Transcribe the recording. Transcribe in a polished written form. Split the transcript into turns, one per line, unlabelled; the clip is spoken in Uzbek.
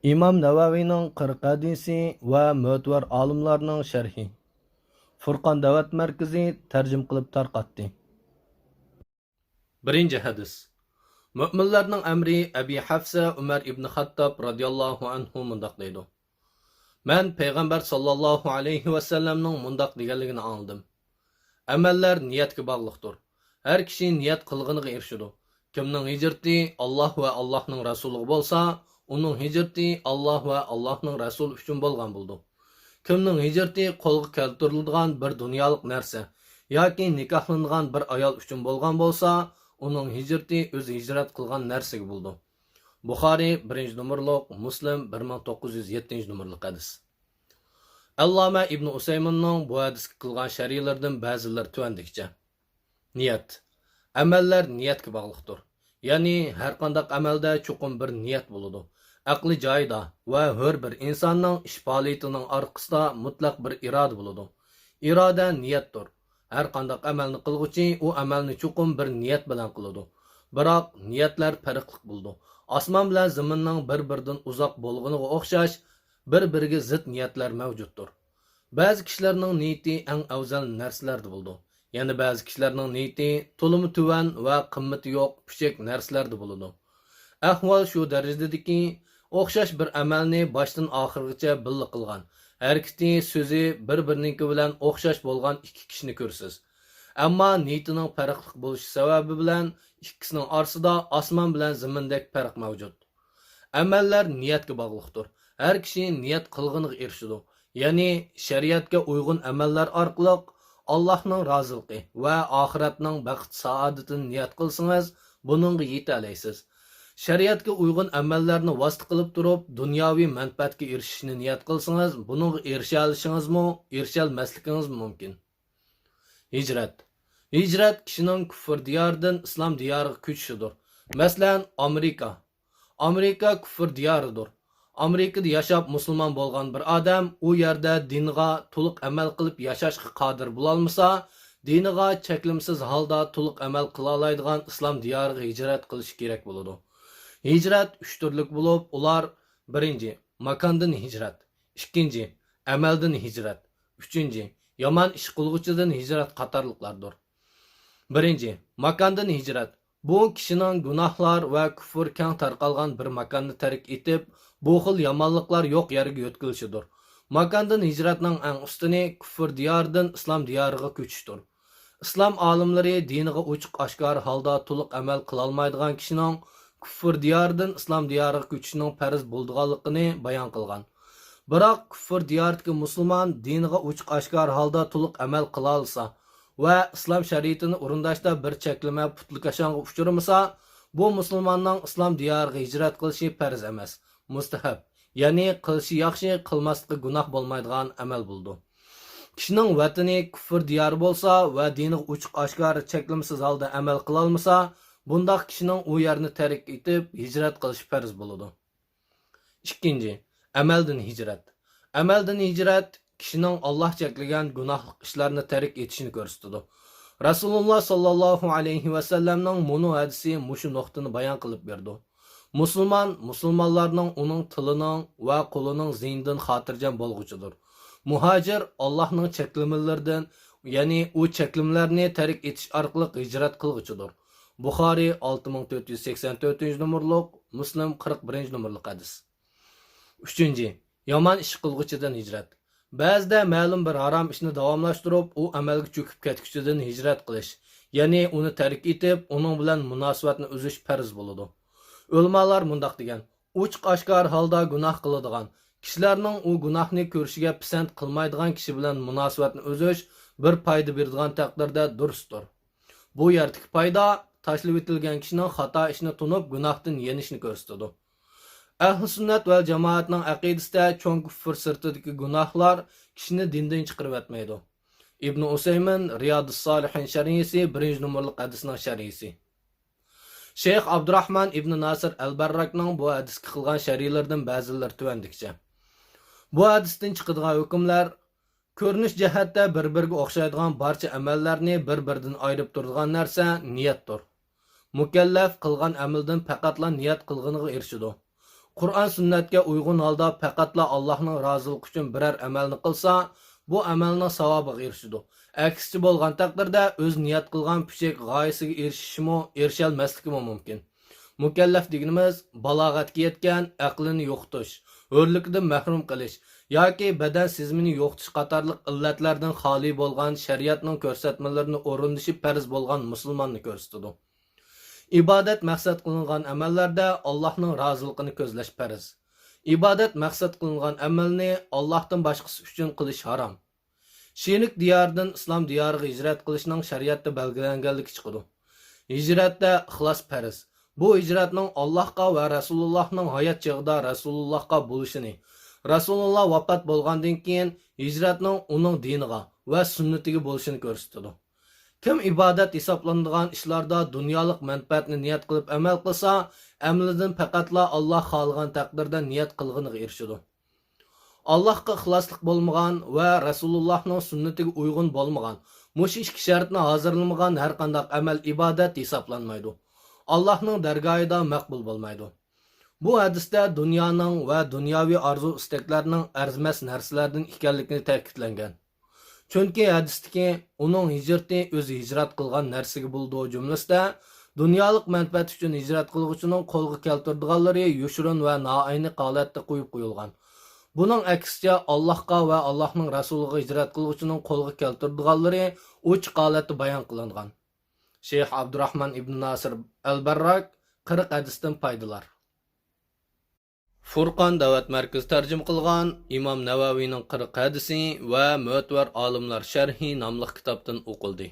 İmam Navavining 40 hadisi va mo'tvar olimlarning sharhi. Furqon da'vat markazi tarjim qilib tarqatdi. Birinchi hadis. Mu'minlarning amri Abi Hafsa Umar ibn Xattob radhiyallohu anhu mundaq deydi. Men payg'ambar sallallohu alayhi va sallamning mundaq deganligini angladim. Amallar niyatga bog'liqdir. Har kishi niyat qilganiga erishadi. Kimning hijrati Alloh va Allohning rasuliga bo'lsa, uning hijrati Alloh va Allohning rasuli uchun bo'lgan bo'ldi. Kimning hijrati qo'lga keltiriladigan bir dunyolik narsa yoki nikohlangan bir ayol uchun bo'lgan bo'lsa, uning hijrati o'zi hijrat qilgan narsaga bo'ldi. Buxoriy 1-numorliq, Muslim 1907-numorliq hadis. Allama ibn Usayminning bu hadisga qilgan sharhlardan ba'zilari tuandikcha. Niyat. Amallar niyatga bog'liqdir. Ya'ni har qanday amalda chuqur bir niyat bo'ladi. Aqli joyida va har bir insonning ish faoliyatining orqasida mutlaq bir iroda bo'ladi. Iroda niyatdir. Har qanday amalni qilguvchi u amalni chuqur bir niyat bilan qiladi. Biroq niyatlar farqli bo'ldi. Osmon bilan zaminning bir-biridan uzoq bo'lganiga o'xshash bir-biriga zid niyatlar mavjuddir. Ba'zi kishilarning niyati eng afzal narsalarda bo'ladi. Yana ba'zi kishilarning niyati to'limi tuvan va qimmati yo'q kichik narsalarda bo'ladi. Ahvol shu darajadaki, o'xshash bir amalni boshdan oxirigacha birga qilgan, harakati, so'zi bir-biriniki bilan o'xshash bo'lgan ikki kishini ko'rsiz. Ammo niyatining farqli bo'lishi sababi bilan ikkisining orasida osmon bilan zamindek farq mavjud. Amallar niyatga bog'liqdir. Har kishi niyat qilganiga erishadi. Ya'ni shariatga uyg'un amallar orqali Allohning roziligi va oxiratning baxt saodatini niyat qilsangiz, buningga yeta olasiz. Shariatga uyg'un amallarni vosita qilib turib, dunyoviy manfaatga erishishni niyat qilsangiz, buningga erisha olishingizmi, erisha olmasligingiz mumkin. Hijrat. Hijrat kishining kufr diyoridan islom diyoriga ko'chishidir. Masalan, Amerika kufr diyoridir. Amerikada yashab musulmon bo'lgan bir odam u yerda dinga to'liq amal qilib yashashga qodir bo'la olmasa, diniga cheklimsiz holda to'liq amal qila oladigan islom diyoriga hijrat qilish kerak bo'ladi. Hijrat 3 turlik bo'lib, ular: 1. Makondan hijrat, 2. Amaldan hijrat, 3. Yomon ish qilguvchidan hijrat qatorliqlardir. 1. Makondan hijrat. Bu kishining gunohlar va kufr keng tarqalgan bir makonni tark etib, bu xil yomonliklar yo'q yerga yo'tkilishidir. Makondan hijratning eng ustuni kufr diyoridan islom diyoriga ko'chishdir. Islom olimlari diniga ochiq oshkor holda to'liq amal qila olmaydigan kishining kufr diyoridan islom diyoriga ko'chishining farz bo'lganligini bayon qilgan. Biroq kufr diyoridagi musulmon diniga ochiq oshkor holda to'liq amal qila olsa va islom shariatini o'rindashda bir cheklama putlukashonga uchramasa, bu musulmonning islom diyoriga hijrat qilishi farz emas, mustahab. Ya'ni qilishi yaxshi, qilmasligi gunoh bo'lmaydigan amal bo'ldi. Kishining vatani kufr diyori bo'lsa va diniga ochiq oshkor cheklimsiz holda amal qila olmasa, bundoq kishining u yerni tark etib hijrat qilish farz bo'ladi. 2. Amaldan hijrat. Amaldan hijrat kishining Alloh cheklagan gunohli ishlarni tark etishini ko'rsatadi. Rasululloh sallallohu alayhi va sallamning bunu hadisi mushu nuqtani bayon qilib berdi. Musulmonlarning uning tilining va qo'lining ziynidan xotirjam bo'lguchidir. Muhojir Allohning cheklamalaridan, ya'ni u cheklamalarni tark etish orqali hijrat qilguchidir. Buxoriy 6484-numorliq, Muslim 41-numorliq hadis. 3. Yomon ish qilguchidan hijrat. Ba'zida ma'lum bir harom ishni davomlashtirib, u amalga cho'kib ketguchidan hijrat qilish, ya'ni uni tark etib, uning bilan munosabatni uzish farz bo'ladi. Ulamolar mundaq degan: ochiq oshkor holda gunoh qiladigan kishilarning u gunohni ko'rishiga pisand qilmaydigan kishi bilan munosabatni uzish bir foyda beradigan taqdirda durustdir. Bu yerdagi foyda tashlab etilgan kishining xato ishni tunib gunohdan yenishni ko'rsatadi. Ahli sunnat va jamoatning aqidasida cho'ng kufr sirtidagi gunohlar kishini dindan chiqarib etmaydi. Ibn Usaymin Riyodus Solihin sharhisi 1-numorliq hadisning sharhisi. Sheyx Abdurrahman ibn Nasir al-Barrakning bu hadisga qilgan sharhlardan ba'zilari tuvandikcha. Bu hadisdan chiqadigan hukmlar ko'rinish jihatda bir-biriga o'xshaydigan barcha amallarni bir-biridan ayirib turadigan narsa niyatdir. Mukallaf qilgan amaldan faqatla niyat qilganiga erishadi. Qur'on sunnatga uyg'un holda faqatla Allohning roziligi uchun biror amalni qilsa, bu amalning savobiga erishadi. Aksicha bo'lgan taqdirda o'z niyat qilgan puchak g'oyasiga erishishimi, erisholmasligi mumkin. Mukallaf deganimiz balog'atga yetgan, aqlini yo'qotish, hurligidan mahrum qilish yoki badan sezmini yo'qotish qatorliq illatlardan xoli bo'lgan shariatning ko'rsatmalarini o'rinlashib farz bo'lgan musulmonni ko'rsatadi. Ibodat maqsad qilingan amallarda Allohning roziligini ko'zlash farz. Ibodat maqsad qilingan amalni Allohdan boshqasi uchun qilish harom. Shirik diyordan islom diyoriga hijrat qilishning shariatda belgilanganligi chiqadi. Hijratda ixlos farz. Bu hijratning Allohga va Rasulullohning hayot chog'ida Rasulullohga bo'lishini, Rasululloh vafot bo'lgandan keyin hijratning uning diniga va sunnatiga bo'lishini ko'rsatadi. Kim ibodat hisoblanadigan ishlarda dunyolik manfaatni niyat qilib amal qilsa, amalidan faqatla Alloh xohlagan taqdirda niyat qilganiga erishadi. Allohga ixloslik bo'lmagan va Rasulullohning sunnatiga uyg'un bo'lmagan, mush ikki shartni hozirlamagan har qanday amal ibodat hisoblanmaydi. Allohning dargohida maqbul bo'lmaydi. Bu hadisda dunyoning va dunyoviy orzu istaklarning arzimas narsalardan ekanligini ta'kidlangan. Chunki hadisdagi uning hijrati o'zi hijrat qilgan narsaga bo'ldi jumlasida dunyolik manfaat uchun hijrat qiluvchining qo'lga keltirdiganlari yushurun va noayni holatda qo'yib qo'yilgan. Buning aksicha Allohga va Allohning rasuliga hijrat qiluvchining qo'lga keltirdiganlari uch holatda bayon qilingan. Sheyx Abdurrahman ibn Nasir al-Barrak 40 hadisdan foydalar. Furqon da'vat markazi tarjima qilgan Imom Navaviyning 40 hadisi va Mu'tabar olimlar sharhi nomli kitobdan o'qildi.